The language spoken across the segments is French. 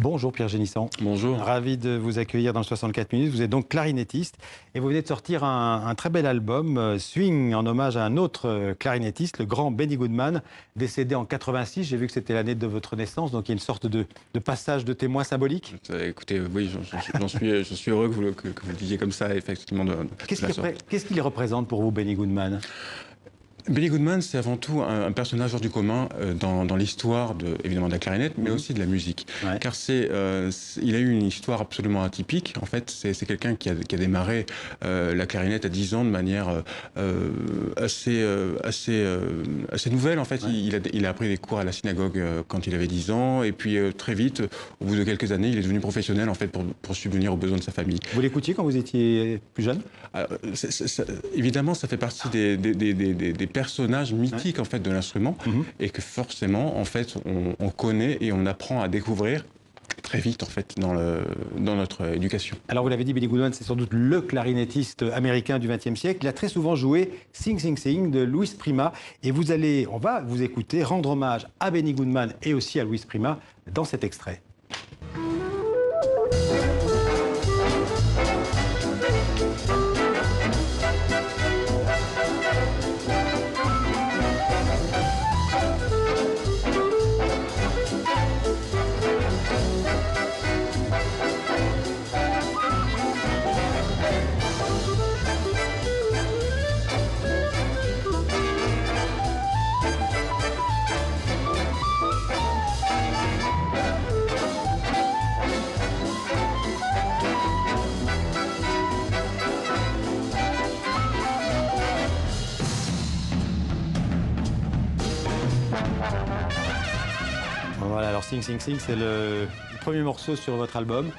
Bonjour Pierre Génisson. Bonjour. Ravi de vous accueillir dans le 64 minutes. Vous êtes donc clarinettiste et vous venez de sortir un très bel album, Swing, en hommage à un autre clarinettiste, le grand Benny Goodman, décédé en 86. J'ai vu que c'était l'année de votre naissance, donc il y a une sorte de passage de témoin symbolique. Écoutez, oui, j'en suis heureux que vous le disiez comme ça, effectivement. Qu'est-ce qu'il représente pour vous, Benny Goodman ? Benny Goodman, c'est avant tout un personnage hors du commun dans l'histoire évidemment de la clarinette, mais aussi de la musique. Ouais. Car il a eu une histoire absolument atypique. En fait, c'est quelqu'un qui a démarré la clarinette à 10 ans de manière assez nouvelle. En fait, ouais. Il a appris des cours à la synagogue quand il avait 10 ans, et puis très vite, au bout de quelques années, il est devenu professionnel en fait pour subvenir aux besoins de sa famille. Vous l'écoutiez quand vous étiez plus jeune ? Évidemment, ça fait partie des personnages mythiques en fait de l'instrument et que forcément en fait on connaît et on apprend à découvrir très vite en fait dans notre éducation. Alors vous l'avez dit, Benny Goodman, c'est sans doute le clarinettiste américain du XXe siècle. Il a très souvent joué Sing Sing Sing de Louis Prima et on va vous écouter rendre hommage à Benny Goodman et aussi à Louis Prima dans cet extrait. Voilà, alors Sing Sing Sing, c'est le premier morceau sur votre album.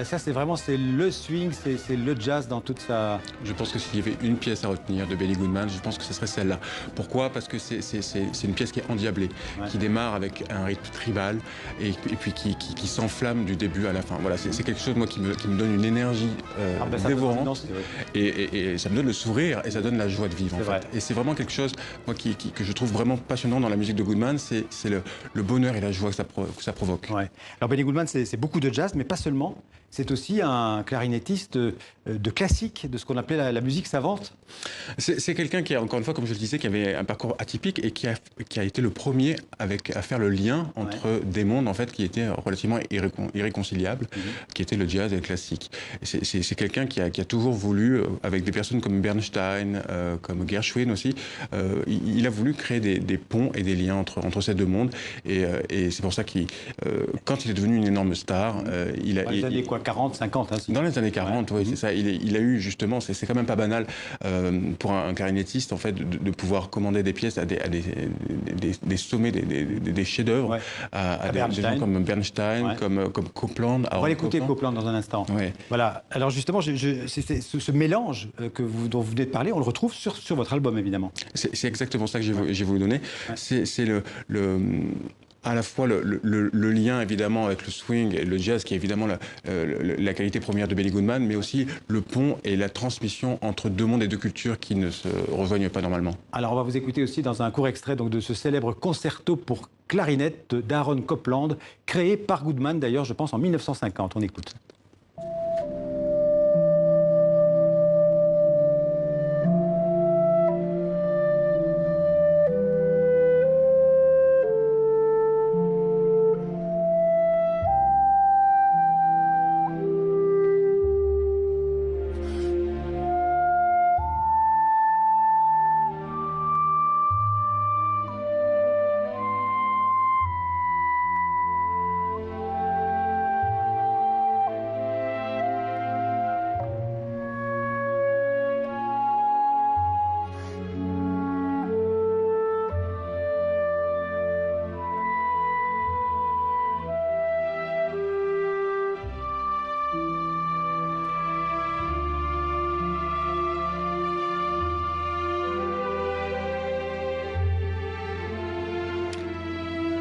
Ça, c'est vraiment le swing, c'est le jazz dans toute sa... Je pense que s'il y avait une pièce à retenir de Benny Goodman, je pense que ce serait celle-là. Pourquoi ? Parce que c'est une pièce qui est endiablée, qui démarre avec un rythme tribal et puis qui s'enflamme du début à la fin. Voilà, c'est quelque chose moi qui me donne une énergie dévorante et ça me donne le sourire et ça donne la joie de vivre en fait. Et c'est vraiment quelque chose moi que je trouve vraiment passionnant dans la musique de Goodman, c'est le bonheur et la joie que ça provoque. Ouais. Alors Benny Goodman, c'est beaucoup de jazz, mais pas seulement. C'est aussi un clarinettiste de classique, de ce qu'on appelait la musique savante. C'est quelqu'un qui, encore une fois, comme je le disais, qui avait un parcours atypique et qui a été le premier à faire le lien entre des mondes en fait, qui étaient relativement irréconciliables, qui étaient le jazz et le classique. C'est quelqu'un qui a toujours voulu, avec des personnes comme Bernstein, comme Gershwin aussi, il a voulu créer des ponts et des liens entre ces deux mondes. Et c'est pour ça qu'il, quand il est devenu une énorme star, il a... Dans les années quoi, 40, 50 hein, Dans les années 40, oui, c'est ça. Il a eu justement, c'est quand même pas banal pour un clarinettiste en fait de pouvoir commander des pièces à des sommets, des chefs-d'œuvre à des gens comme Bernstein, comme Copland. On va l'écouter Copland dans un instant. Ouais. Voilà. Alors justement, ce mélange dont vous venez de parler, on le retrouve sur votre album évidemment. C'est exactement ça que j'ai voulu donner. Ouais. C'est à la fois le lien évidemment avec le swing et le jazz qui est évidemment la qualité première de Benny Goodman, mais aussi le pont et la transmission entre deux mondes et deux cultures qui ne se rejoignent pas normalement. Alors on va vous écouter aussi dans un court extrait donc, de ce célèbre concerto pour clarinette d'Aaron Copland, créé par Goodman d'ailleurs je pense en 1950. On écoute.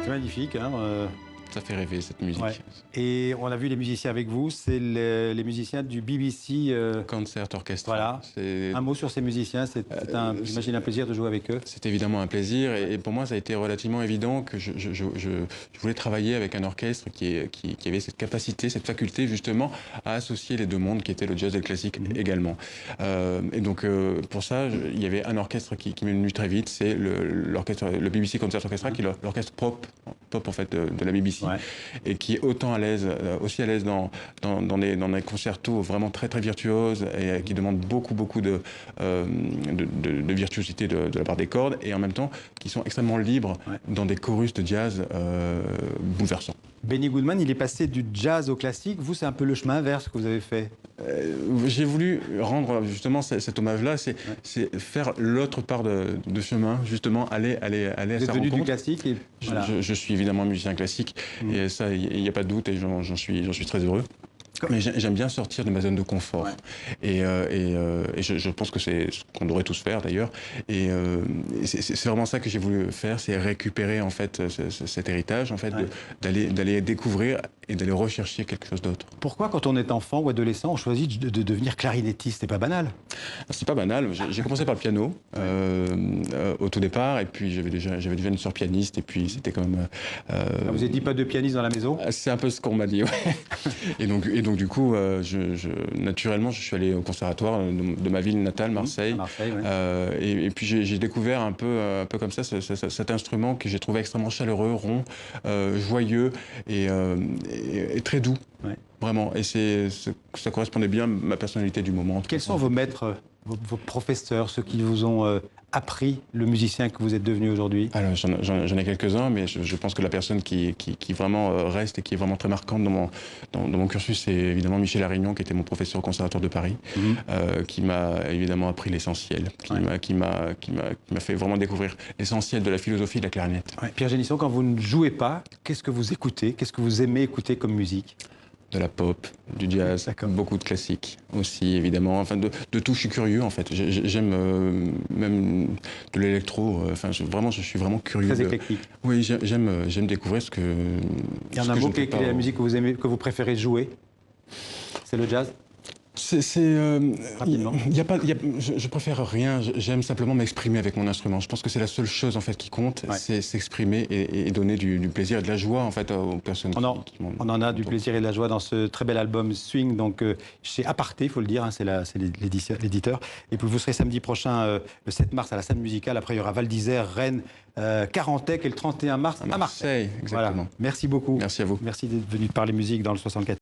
C'est magnifique, hein Ça fait rêver, cette musique. Ouais. Et on a vu les musiciens avec vous, c'est les musiciens du BBC. Concert Orchestra. Voilà. Un mot sur ces musiciens, j'imagine un plaisir de jouer avec eux. C'est évidemment un plaisir et pour moi ça a été relativement évident que je voulais travailler avec un orchestre qui avait cette capacité, cette faculté justement à associer les deux mondes qui étaient le jazz et le classique également. Et donc pour ça il y avait un orchestre qui m'est venu très vite, c'est le BBC Concert Orchestra qui est l'orchestre pop en fait de la BBC et qui est autant à l'aise, aussi à l'aise dans des concertos vraiment très très virtuoses et qui demandent beaucoup de virtuosité de la part des cordes et en même temps qui sont extrêmement libres dans des chorus de jazz bouleversants. Benny Goodman, il est passé du jazz au classique. Vous, c'est un peu le chemin inverse que vous avez fait. J'ai voulu rendre justement cet hommage-là, c'est faire l'autre part de chemin, justement, aller à sa rencontre. Vous êtes venu du classique et voilà. Je suis évidemment musicien classique et ça, il n'y a pas de doute et j'en suis très heureux. Mais j'aime bien sortir de ma zone de confort. Et je pense que c'est ce qu'on devrait tous faire d'ailleurs. Et c'est vraiment ça que j'ai voulu faire, c'est récupérer en fait cet héritage, en fait, d'aller découvrir et d'aller rechercher quelque chose d'autre. Pourquoi, quand on est enfant ou adolescent, on choisit de devenir clarinettiste? C'est pas banal. C'est pas banal. J'ai commencé par le piano au tout départ, et puis j'avais déjà une sœur pianiste, et puis c'était quand même. Vous n'avez dit pas de pianiste dans la maison? C'est un peu ce qu'on m'a dit, ouais. Et donc du coup, naturellement, je suis allé au conservatoire de ma ville natale, Marseille. Marseille, et puis j'ai découvert un peu comme ça cet instrument que j'ai trouvé extrêmement chaleureux, rond, joyeux et très doux. Vraiment. Et ça correspondait bien à ma personnalité du moment. Quels sont vos maîtres, vos professeurs, ceux qui vous ont appris le musicien que vous êtes devenu aujourd'hui? Alors j'en ai quelques-uns, mais je pense que la personne qui vraiment reste et qui est vraiment très marquante dans mon cursus, c'est évidemment Michel Arignon, qui était mon professeur au Conservatoire de Paris, qui m'a évidemment appris l'essentiel, qui m'a fait vraiment découvrir l'essentiel de la philosophie de la clarinette. Pierre Génisson, quand vous ne jouez pas, qu'est-ce que vous écoutez? Qu'est-ce que vous aimez écouter comme musique? De la pop, du jazz, beaucoup de classiques aussi, évidemment. Enfin, de tout, je suis curieux, en fait. J'aime même de l'électro. Enfin, je suis vraiment curieux. Très éclectique. Oui, j'aime découvrir ce que. Il y en a un mot, quelle est la musique que vous aimez, que vous préférez jouer? C'est le jazz? Rapidement. Je préfère rien, j'aime simplement m'exprimer avec mon instrument. Je pense que c'est la seule chose en fait qui compte, c'est s'exprimer et donner du plaisir et de la joie en fait aux personnes qui on en a du plaisir et de la joie dans ce très bel album Swing, donc chez Aparté, il faut le dire, c'est l'éditeur. Et puis vous serez samedi prochain, le 7 mars, à la Scène Musicale. Après, il y aura Val d'Isère, Rennes, Carantec et le 31 mars à Marseille. Exactement. Voilà. Merci beaucoup. Merci à vous. Merci d'être venu parler musique dans le 64.